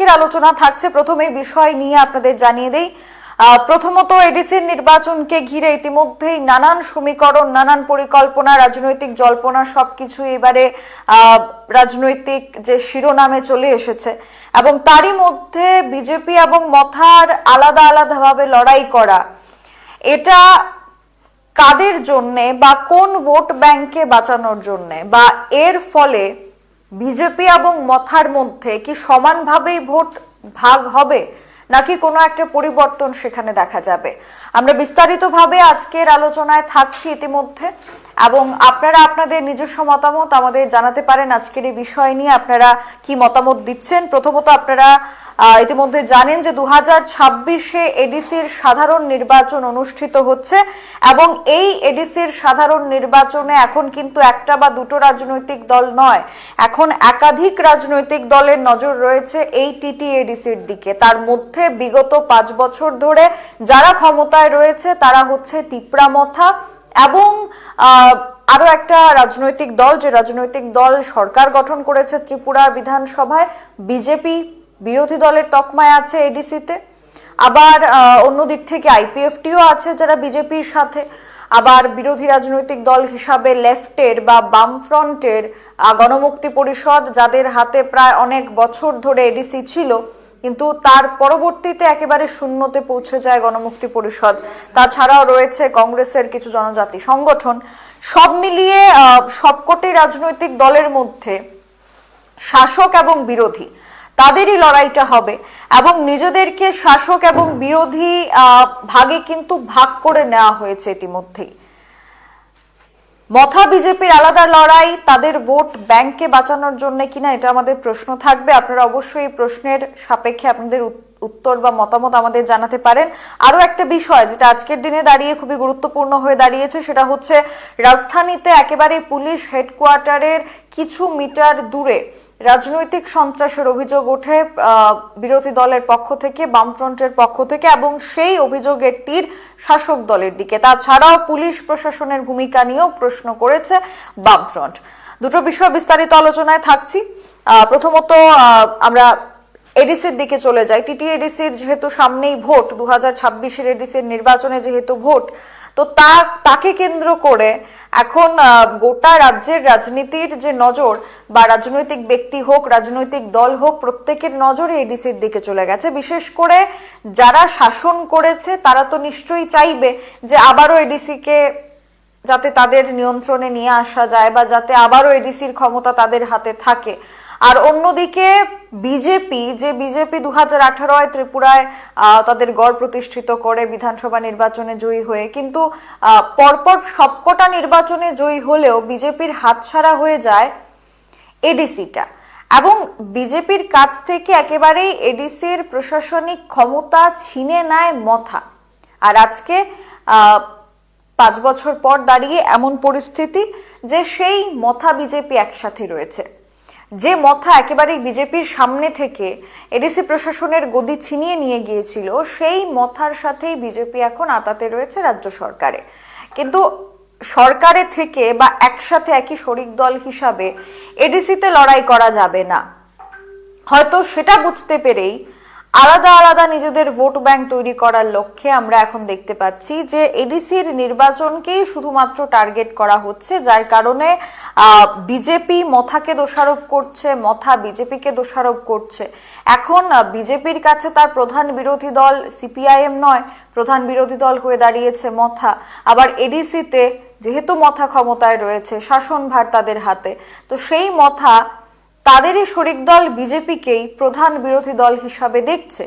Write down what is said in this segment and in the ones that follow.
আজকের আলোচনা থাকছে প্রথমে বিষয় নিয়ে আপনাদের জানিয়ে দেই। প্রথমত এডিসির নির্বাচনকে ঘিরে ইতিমধ্যেই নানান সমীকরণ, নানান পরিকল্পনা, রাজনৈতিক জল্পনা সবকিছু এবারে রাজনৈতিক যে শিরোনামে চলে এসেছে এবং তারই মধ্যে বিজেপি এবং মথার আলাদা আলাদাভাবে লড়াই করা, এটা কাদের জন্যে বা কোন ভোট ব্যাংকে বাঁচানোর জন্যে, বা এর ফলে বিজেপি এবং মথার মধ্যে কি সমানভাবেই ভোট ভাগ হবে নাকি কোনো একটা পরিবর্তন সেখানে দেখা যাবে। আমরা বিস্তারিতভাবে আজকের আলোচনায় থাকছি ইতিমধ্যে এবং আপনারা আপনাদের নিজস্ব মতামত আমাদের জানাতে পারেন আজকের এই বিষয় নিয়ে আপনারা কি মতামত দিচ্ছেন। প্রথমত আপনারা ইতিমধ্যে জানেন যে 2026-এ এডিসির সাধারণ নির্বাচন অনুষ্ঠিত হচ্ছে এবং এই এডিসির সাধারণ নির্বাচনে এখন কিন্তু একটা বা দুটো রাজনৈতিক দল নয়, এখন একাধিক রাজনৈতিক দলের নজর রয়েছে এই টিটিএডিসির দিকে। তার মধ্যে বিগত 5 বছর ধরে যারা ক্ষমতায় রয়েছে তারা হচ্ছে তিপ্রামথা এবং আরো একটা রাজনৈতিক দল, যে রাজনৈতিক দল সরকার গঠন করেছে ত্রিপুরা বিধানসভায়, বিজেপি বিরোধী দলের তকমায় আছে এডিসিতে। আবার অন্য দিক থেকে আইপিএফটিও আছে যারা বিজেপির সাথে। আবার বিরোধী রাজনৈতিক দল হিসাবে লেফটের বা বামফ্রন্টের গণমুক্তি পরিষদ, যাদের হাতে প্রায় অনেক বছর ধরে এডিসি ছিল কিন্তু তার পরবর্তীতে একেবারে শূন্যতে পৌঁছে যায় গণমুক্তি পরিষদ। তাছাড়াও রয়েছে কংগ্রেসের কিছু জনজাতি সংগঠন। সব মিলিয়ে সবকটি রাজনৈতিক দলের মধ্যে শাসক এবং বিরোধী তাদেরই লড়াইটা হবে এবং নিজেদেরকে শাসক এবং বিরোধী ভাগে কিন্তু ভাগ করে নেওয়া হয়েছে ইতিমধ্যেই। মথা বিজেপির আলাদা লড়াই তাদের ভোট ব্যাংকে বাঁচানোর জন্য কিনা, এটা আমাদের প্রশ্ন থাকবে। আপনারা অবশ্যই এই প্রশ্নের সাপেক্ষে আপনাদের উত্তর বা মতামত আমাদের জানাতে পারেন। আরো একটা বিষয় যেটা আজকের দিনে দাঁড়িয়ে খুবই গুরুত্বপূর্ণ হয়ে দাঁড়িয়েছে সেটা হচ্ছে রাজধানীতে একেবারে পুলিশ হেডকোয়ার্টারের কিছু মিটার দূরে রাজনৈতিক সন্ত্রাসের অভিযোগ ওঠে বিরোধী দলের পক্ষ থেকে, বামফ্রন্টের পক্ষ থেকে, এবং সেই অভিযোগের তীর শাসক দলের দিকে। তাছাড়াও পুলিশ প্রশাসনের ভূমিকা নিয়েও প্রশ্ন করেছে বামফ্রন্ট। দুটো বিষয় বিস্তারিত আলোচনায় থাকছি। প্রথমত আমরা এডিসির দিকে চলে যাই। টিটিএডিসির যেহেতু সামনেই ভোট, 2026-এর এডিসির নির্বাচনে যেহেতু ভোট, তো তাকে কেন্দ্র করে এখন গোটা রাজ্যের রাজনীতির যে নজর, বা রাজনৈতিক ব্যক্তি হোক রাজনৈতিক দল হোক, প্রত্যেকের নজরে এডিসির দিকে চলে গেছে। বিশেষ করে যারা শাসন করেছে তারা তো নিশ্চয়ই চাইবে যে আবারও এডিসিকে যাতে তাদের নিয়ন্ত্রণে নিয়ে আসা যায় বা যাতে আবারও এডিসির ক্ষমতা তাদের হাতে থাকে। আর অন্যদিকে বিজেপি 2018-এ ত্রিপুরায় তাদের গড় প্রতিষ্ঠিত করে বিধানসভা নির্বাচনে জয়ী হয়ে, কিন্তু পরপর সবকটা নির্বাচনে জয়ী হলেও বিজেপির হাতছাড়া হয়ে যায় এডিসিটা এবং বিজেপির কাছ থেকে একেবারেই এডিসির প্রশাসনিক ক্ষমতা ছিনে নেয় মথা। আর আজকে 5 বছর পর দাঁড়িয়ে এমন পরিস্থিতি যে সেই মথা বিজেপি একসাথে রয়েছে। যে মথা একেবারে বিজেপির সামনে থেকে এডিসি প্রশাসনের গদি ছিনিয়ে নিয়ে গিয়েছিল, সেই মথার সাথেই বিজেপি এখন আতাতে রয়েছে রাজ্য সরকারে। কিন্তু সরকারে থেকে বা একসাথে একই শরিক দল হিসাবে এডিসিতে লড়াই করা যাবে না। হয়তো সেটা বুঝতে পেরেই আলাদা আলাদা নিজেদের ভোট ব্যাংক তৈরি করার লক্ষ্যে আমরা এখন দেখতে পাচ্ছি যে এডিসির নির্বাচনকেই শুধুমাত্র টার্গেট করা হচ্ছে, যার কারণে বিজেপি মথাকে দোষারোপ করছে, মথা বিজেপিকে দোষারোপ করছে। এখন বিজেপির কাছে তার প্রধান বিরোধী দল সিপিআইএম নয়, প্রধান বিরোধী দল হয়ে দাঁড়িয়েছে মথা। আবার এডিসিতে যেহেতু মথা ক্ষমতায় রয়েছে, শাসনভার তাদের হাতে, তো সেই মথা তাদেরই শরিক দল বিজেপিকেই প্রধান বিরোধী দল হিসাবে দেখছে।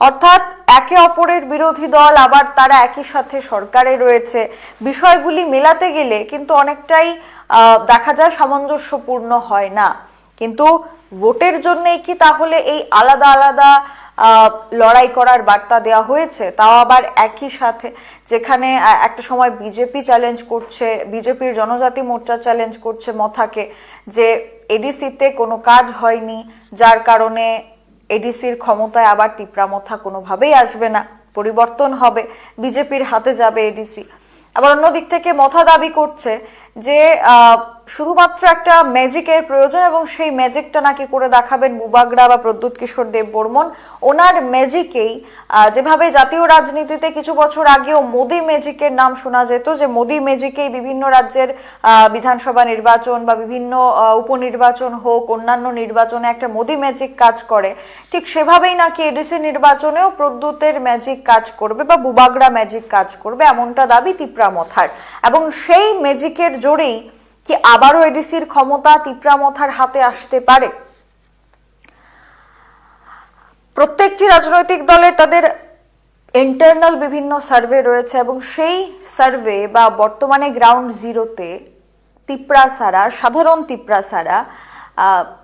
অর্থাৎ একে অপরের বিরোধী দল, আবার তারা একই সাথে সরকারে রয়েছে। বিষয়গুলি মেলাতে গেলে কিন্তু অনেকটাই দেখা যায় সামঞ্জস্যপূর্ণ হয় না। কিন্তু ভোটের জন্যই কি তাহলে এই আলাদা আলাদা লড়াই করার বার্তা দেওয়া হয়েছে? তাও আবার একই সাথে, যেখানে একটা সময় বিজেপি চ্যালেঞ্জ করছে, বিজেপির জনজাতি মোর্চা চ্যালেঞ্জ করছে মথাকে যে এডিসিতে কোনো কাজ হয়নি, যার কারণে এডিসির ক্ষমতায় আবার তিপ্রামথা কোনোভাবেই আসবে না, পরিবর্তন হবে, বিজেপির হাতে যাবে এডিসি। আবার অন্যদিক থেকে মথা দাবি করছে যে শুধুমাত্র একটা ম্যাজিকের প্রয়োজন এবং সেই ম্যাজিকটা নাকি করে দেখাবেন বুবাগড়া বা প্রদ্যুৎ কিশোর দেববর্মন। ওনার ম্যাজিকেই যেভাবে জাতীয় রাজনীতিতে কিছু বছর আগেও মোদি ম্যাজিকের নাম শোনা যেত, যে মোদি ম্যাজিকেই বিভিন্ন রাজ্যের বিধানসভা নির্বাচন বা বিভিন্ন উপনির্বাচন হোক, অন্যান্য নির্বাচনে একটা মোদি ম্যাজিক কাজ করে, ঠিক সেভাবেই নাকি এডিসি নির্বাচনেও প্রদ্যুতের ম্যাজিক কাজ করবে বা বুবাগড়া ম্যাজিক কাজ করবে, এমনটা দাবি তিপ্রা মথার। এবং সেই ম্যাজিকের জোরেই কি আবারও এডিসির ক্ষমতা তিপ্রা মথার হাতে আসতে পারে? প্রত্যেকটি রাজনৈতিক দলের তাদের ইন্টারনাল বিভিন্ন সার্ভে রয়েছে এবং সেই সার্ভে বা বর্তমানে গ্রাউন্ড জিরোতে তিপ্রা সারা, সাধারণ তিপ্রা সারা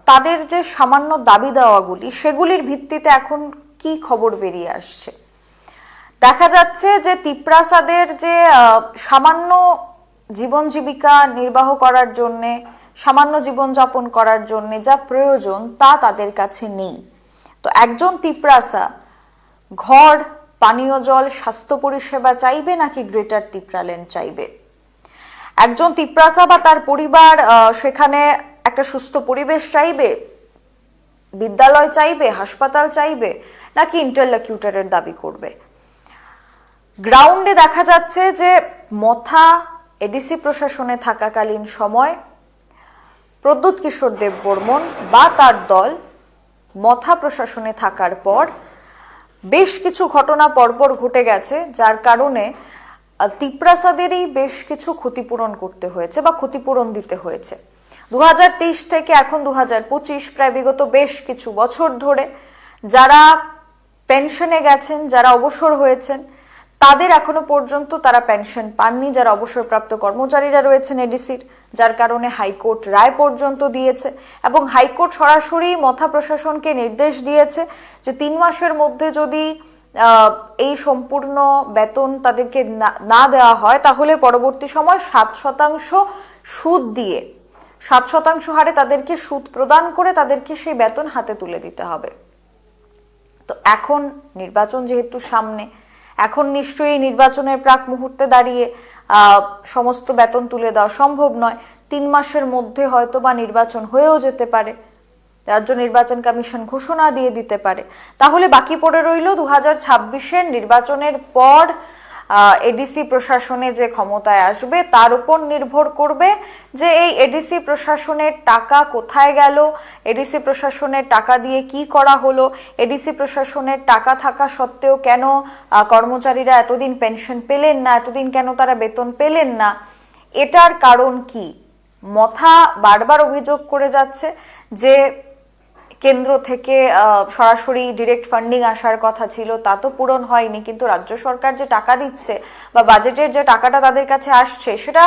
তাদের যে সামান্য দাবি দেওয়াগুলি, সেগুলির ভিত্তিতে এখন কি খবর বেরিয়ে আসছে? দেখা যাচ্ছে যে তিপ্রাসাদের যে সামান্য জীবন জীবিকা নির্বাহ করার জন্যে, সামান্য জীবনযাপন করার জন্যে যা প্রয়োজন তা তাদের কাছে নেই। তো একজন তিপ্রাসা ঘর, পানীয় জল, স্বাস্থ্য পরিষেবা চাইবে নাকি গ্রেটার তিপ্রাল্যান্ড চাইবে? একজন তিপ্রাসা বা তার পরিবার সেখানে একটা সুস্থ পরিবেশ চাইবে, বিদ্যালয় চাইবে, হাসপাতাল চাইবে, নাকি ইন্টারলকিউটরের দাবি করবে? গ্রাউন্ডে দেখা যাচ্ছে যে মথা এডিসি প্রশাসনে থাকাকালীন সময় প্রদ্যুৎ কিশোর দেববর্মন বা তার দল মথা প্রশাসনে থাকার পর বেশ কিছু ঘটনা পরপর ঘটে গেছে, যার কারণে তিপ্রাসাদেরই বেশ কিছু ক্ষতিপূরণ করতে হয়েছে বা ক্ষতিপূরণ দিতে হয়েছে। 2023 থেকে এখন 2025, প্রায় বিগত বেশ কিছু বছর ধরে যারা পেনশনে গেছেন, যারা অবসর হয়েছেন, তাদের এখনো পর্যন্ত তারা পেনশন পাননি। যারা অবসরপ্রাপ্ত কর্মচারীরা রয়েছেন এডিসির, যার কারণে হাইকোর্ট রায় পর্যন্ত দিয়েছে এবং হাইকোর্ট সরাসরি মথা প্রশাসনকে নির্দেশ দিয়েছে যে 3 মাসের মধ্যে যদি এই সম্পূর্ণ বেতন তাদেরকে না দেওয়া হয়, তাহলে পরবর্তী সময় 7% সুদ দিয়ে 7% হারে তাদেরকে সুদ প্রদান করে তাদেরকে সেই বেতন হাতে তুলে দিতে হবে। তো এখন নির্বাচন যেহেতু সামনে, এখন নিশ্চয়ই নির্বাচনের প্রাক মুহূর্তে দাঁড়িয়ে সমস্ত বেতন তুলে দেওয়া সম্ভব নয়। 3 মাসের মধ্যে হয়তো বা নির্বাচন হয়েও যেতে পারে, রাজ্য নির্বাচন কমিশন ঘোষণা দিয়ে দিতে পারে। তাহলে বাকি পড়ে রইল 2026-এর নির্বাচনের পর এডিসি প্রশাসনে যে ক্ষমতায় আসবে তার উপর নির্ভর করবে যে এই এডিসি প্রশাসনের টাকা কোথায় গেল, এডিসি প্রশাসনের টাকা দিয়ে কি করা হলো, এডিসি প্রশাসনের টাকা থাকা সত্ত্বেও কেন কর্মচারীরা এতদিন পেনশন পেলেন না, এতদিন কেন তারা বেতন পেলেন না, এটার কারণ কি? মথা বারবার অভিযোগ করে যাচ্ছে যে কেন্দ্র থেকে সরাসরি ডিরেক্ট ফান্ডিং আসার কথা ছিল, তা তো পূরণ হয়নি, কিন্তু রাজ্য সরকার যে টাকা দিচ্ছে বা বাজেটের যে টাকাটা তাদের কাছে আসছে সেটা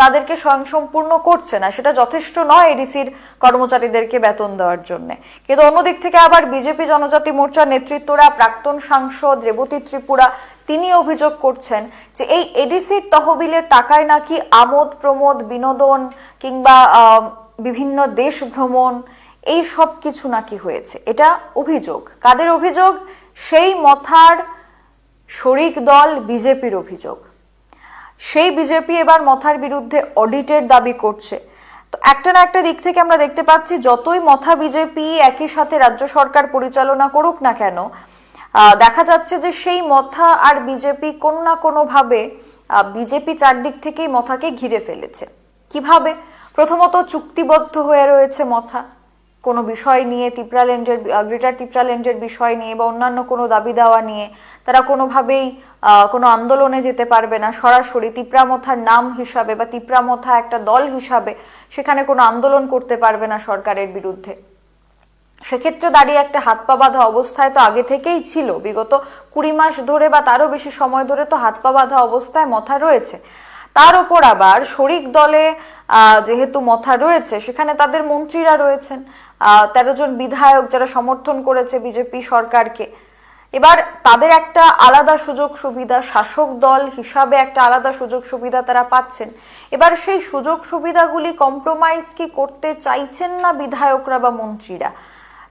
তাদেরকে স্বয়ংসম্পূর্ণ করছে না, সেটা যথেষ্ট নয় এডিসির কর্মচারীদেরকে বেতন দেওয়ার জন্য। কিন্তু অন্যদিক থেকে আবার বিজেপি জনজাতি মোর্চার নেতৃত্বরা, প্রাক্তন সাংসদ রেবতী ত্রিপুরা, তিনি অভিযোগ করছেন যে এই এডিসির তহবিলের টাকায় নাকি আমোদ প্রমোদ, বিনোদন কিংবা বিভিন্ন দেশ ভ্রমণ এই সব কিছু নাকি হয়েছে। এটা অভিযোগ। কাদের অভিযোগ? সেই মথার শরিক দল বিজেপির অভিযোগ। সেই বিজেপি এবার মথার বিরুদ্ধে অডিটের দাবি করছে। তো একটা না একটা দিক থেকে আমরা দেখতে পাচ্ছি যতই মথা বিজেপি একই সাথে রাজ্য সরকার পরিচালনা করুক না কেন, দেখা যাচ্ছে যে সেই মথা আর বিজেপি কোনো না কোনো ভাবে বিজেপি চারদিক থেকেই মথাকে ঘিরে ফেলেছে। কিভাবে? প্রথমত চুক্তিবদ্ধ হয়ে রয়েছে মথা কোনো বিষয় নিয়ে, তিপ্রাল্যান্ডের গ্রেটার তিপ্রাল্যান্ডের বিষয় নিয়ে বা অন্যান্য কোনো দাবি দেওয়া নিয়ে তারা কোনোভাবেই কোনো আন্দোলনে যেতে পারবে না। সরাসরি তিপ্রা মথার নাম হিসাবে বা তিপ্রা মথা একটা দল হিসাবে সেখানে কোনো আন্দোলন করতে পারবে না সরকারের বিরুদ্ধে। সেক্ষেত্রে দাঁড়িয়ে একটা হাত পা বাঁধা অবস্থায় তো আগে থেকেই ছিল, বিগত 20 মাস ধরে বা তারও বেশি সময় ধরে তো হাত পা বাঁধা অবস্থায় মথা রয়েছে। তার উপর আবার শরিক দলে যেহেতু মথা রয়েছে, সেখানে তাদের মন্ত্রীরা রয়েছেন, 13 জন বিধায়ক যারা সমর্থন করেছে বিজেপি সরকারকে। এবার তাদের একটা আলাদা সুযোগ সুবিধা, শাসক দল হিসাবে একটা আলাদা সুযোগ সুবিধা তারা পাচ্ছেন। এবার সেই সুযোগ সুবিধাগুলি কম্প্রোমাইজ কি করতে চাইছেন না বিধায়করা বা মন্ত্রীরা,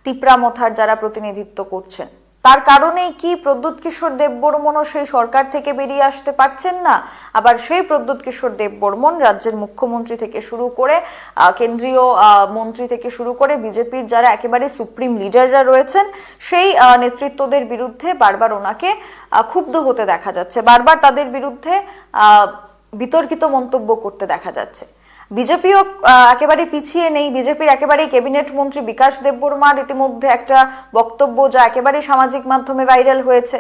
তিপ্রা মথার যারা প্রতিনিধিত্ব করছেন তার কারণেই কি প্রদ্যুৎ কিশোর দেববর্মনও সেই সরকার থেকে বেরিয়ে আসতে পারছেন না? আবার সেই প্রদ্যুৎ কিশোর দেববর্মন রাজ্যের মুখ্যমন্ত্রী থেকে শুরু করে কেন্দ্রীয় মন্ত্রী থেকে শুরু করে বিজেপির যারা একেবারে সুপ্রিম লিডাররা রয়েছেন সেই নেতৃত্বদের বিরুদ্ধে বারবার ওনাকে ক্ষুব্ধ হতে দেখা যাচ্ছে, বারবার তাদের বিরুদ্ধে বিতর্কিত মন্তব্য করতে দেখা যাচ্ছে। বিজেপিও একেবারে পিছিয়ে নেই। বিজেপির একেবারেই ক্যাবিনেট মন্ত্রী বিকাশ দেববর্মার ইতিমধ্যে একটা বক্তব্য যা একেবারে সামাজিক মাধ্যমে ভাইরাল হয়েছে,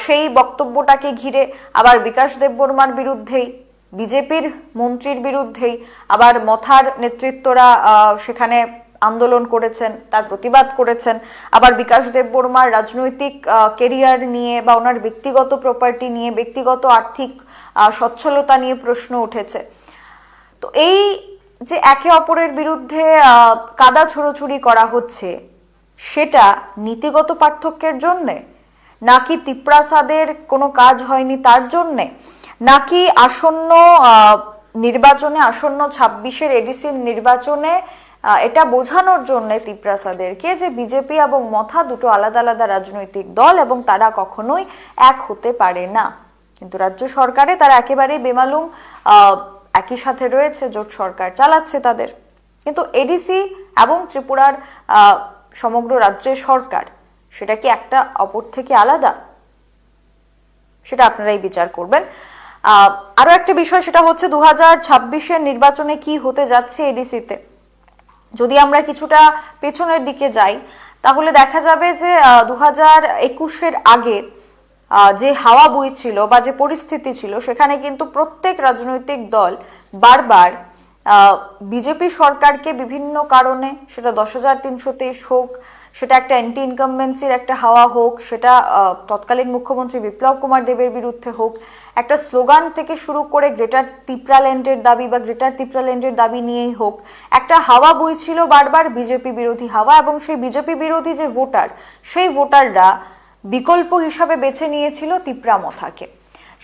সেই বক্তব্যটাকে ঘিরে আবার বিকাশ দেববর্মার বিরুদ্ধেই, বিজেপির মন্ত্রীর বিরুদ্ধেই আবার মথার নেতৃত্বরা সেখানে আন্দোলন করেছেন, তার প্রতিবাদ করেছেন। আবার বিকাশ দেববর্মার রাজনৈতিক কেরিয়ার নিয়ে বা ওনার ব্যক্তিগত প্রপার্টি নিয়ে, ব্যক্তিগত আর্থিক সচ্ছলতা নিয়ে প্রশ্ন উঠেছে। তো এই যে একে অপরের বিরুদ্ধে কাদা ছোড়াছুড়ি করা হচ্ছে, সেটা নীতিগত পার্থক্যের জন্যে, নাকি তিপ্রাসাদের কোনো কাজ হয়নি তার জন্যে, নাকি আসন্ন নির্বাচনে, আসন্ন 26-এর এডিসির নির্বাচনে এটা বোঝানোর জন্য তিপ্রাসাদেরকে যে বিজেপি এবং মথা দুটো আলাদা আলাদা রাজনৈতিক দল এবং তারা কখনোই এক হতে পারে না। কিন্তু রাজ্য সরকারে তারা একেবারেই বেমালুম একই সাথে রয়েছে, জোট সরকার চালাচ্ছে তাদের। কিন্তু এডিসি এবং ত্রিপুরার সমগ্র রাজ্যের সরকার, সেটা কি একটা অপর থেকে আলাদা? সেটা আপনারাই বিচার করবেন। আরো একটা বিষয়, সেটা হচ্ছে 2026-এর নির্বাচনে কি হতে যাচ্ছে এডিসিতে। যদি আমরা কিছুটা পেছনের দিকে যাই তাহলে দেখা যাবে যে 2021-এর আগে যে হাওয়া বইছিল বা যে পরিস্থিতি ছিল, সেখানে কিন্তু প্রত্যেক রাজনৈতিক দল বারবার বিজেপি সরকারকে বিভিন্ন কারণে, সেটা 10,323 হোক, সেটা একটা অ্যান্টি ইনকামবেন্সির একটা হাওয়া হোক, সেটা তৎকালীন মুখ্যমন্ত্রী বিপ্লব কুমার দেবের বিরুদ্ধে হোক, একটা স্লোগান থেকে শুরু করে গ্রেটার তিপ্রাল্যান্ডের দাবি বা গ্রেটার তিপ্রাল্যান্ডের দাবি নিয়েই হোক, একটা হাওয়া বইছিল বারবার বিজেপি বিরোধী হাওয়া। এবং সেই বিজেপি বিরোধী যে ভোটার, সেই ভোটাররা বিকল্প হিসাবে বেছে নিয়েছিল তিপ্রা মথাকে।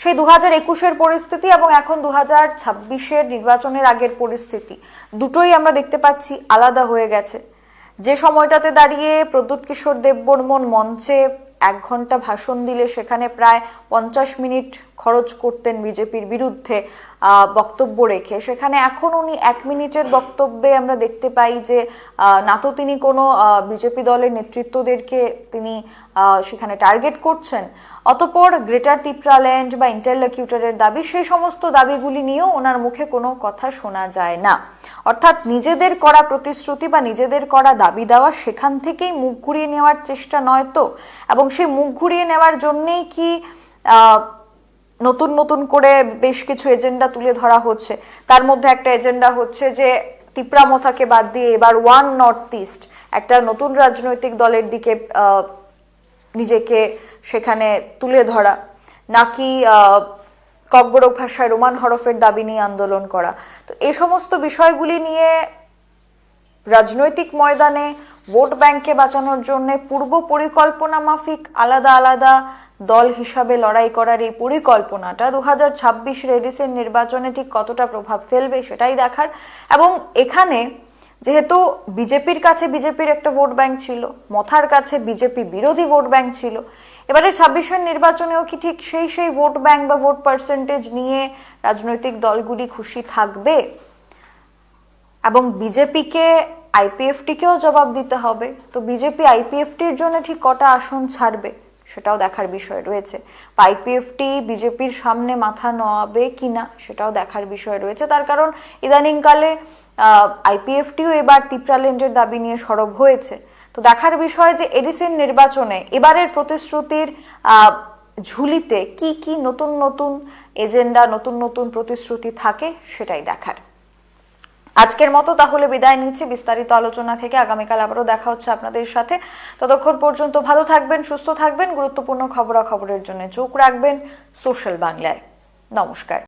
সেই 2021-এর পরিস্থিতি এবং এখন 2026-এর নির্বাচনের আগের পরিস্থিতি, দুটোই আমরা দেখতে পাচ্ছি আলাদা হয়ে গেছে। যে সময়টাতে দাঁড়িয়ে প্রদ্যুৎ কিশোর দেববর্মন মঞ্চে 1 ঘন্টা ভাষণ দিলে সেখানে প্রায় 50 মিনিট খরচ করতেন বিজেপির বিরুদ্ধে বক্তব্য রেখে, সেখানে এখন উনি 1 মিনিটের বক্তব্যে আমরা দেখতে পাই যে না তো তিনি কোনো বিজেপি দলের নেতৃত্বদেরকে তিনি সেখানে টার্গেট করছেন, অতঃপর গ্রেটার তিপ্রাল্যান্ড বা ইন্টারলকিউটরের দাবি, সেই সমস্ত দাবিগুলি নিয়েও ওনার মুখে কোনো কথা শোনা যায় না। অর্থাৎ নিজেদের করা প্রতিশ্রুতি বা নিজেদের করা দাবি দেওয়া, সেখান থেকেই মুখ ঘুরিয়ে নেওয়ার চেষ্টা নয় তো? এবং সেই মুখ ঘুরিয়ে নেওয়ার জন্যেই কি নতুন নতুন করে বেশ কিছু এজেন্ডা তুলে ধরা হচ্ছে? তার মধ্যে একটা এজেন্ডা হচ্ছে যে তিপ্রা মথাকে বাদ দিয়ে এবার ওয়ান নর্থ ইস্ট একটা নতুন রাজনৈতিক দলের দিকে নিজেকে সেখানে তুলে ধরা, নাকি ককবরক ভাষায় রোমান হরফের দাবি নিয়ে আন্দোলন করা। তো এই সমস্ত বিষয়গুলি নিয়ে রাজনৈতিক ময়দানে ভোট ব্যাংকে বাঁচানোর জন্য পূর্ব পরিকল্পনা মাফিক আলাদা আলাদা দল হিসাবে লড়াই করার এই পরিকল্পনাটা 2026 এডিসির নির্বাচনে ঠিক কতটা প্রভাব ফেলবে সেটাই দেখার। এবং এখানে যেহেতু বিজেপির কাছে বিজেপির একটা ভোট ব্যাংক ছিল, মথার কাছে বিজেপি বিরোধী ভোট ব্যাংক ছিল, এবারে 26-এর নির্বাচনেও কি ঠিক সেই ভোট ব্যাংক বা ভোট পার্সেন্টেজ নিয়ে রাজনৈতিক দলগুলি খুশি থাকবে? এবং বিজেপিকে আইপিএফটিকেও জবাব দিতে হবে। তো বিজেপি আইপিএফটির জন্য ঠিক কটা আসন ছাড়বে সেটাও দেখার বিষয় রয়েছে। আইপিএফটি বিজেপির সামনে মাথা নোয়াবে কিনা সেটাও দেখার বিষয় রয়েছে। তার কারণ ইদানিংকালে আইপিএফটিও এবার তিপ্রাল্যান্ডের দাবি নিয়ে সরব হয়েছে। তো দেখার বিষয় যে এডিসির নির্বাচনে এবারের প্রতিশ্রুতির ঝুলিতে কি কি নতুন নতুন এজেন্ডা, নতুন নতুন প্রতিশ্রুতি থাকে সেটাই দেখার। আজকের মতো তাহলে বিদায় নিচ্ছি বিস্তারিত আলোচনা থেকে। আগামীকাল আবারও দেখা হচ্ছে আপনাদের সাথে। ততক্ষণ পর্যন্ত ভালো থাকবেন, সুস্থ থাকবেন। গুরুত্বপূর্ণ খবরাখবরের জন্য চোখ রাখবেন সোশ্যাল বাংলায়। নমস্কার।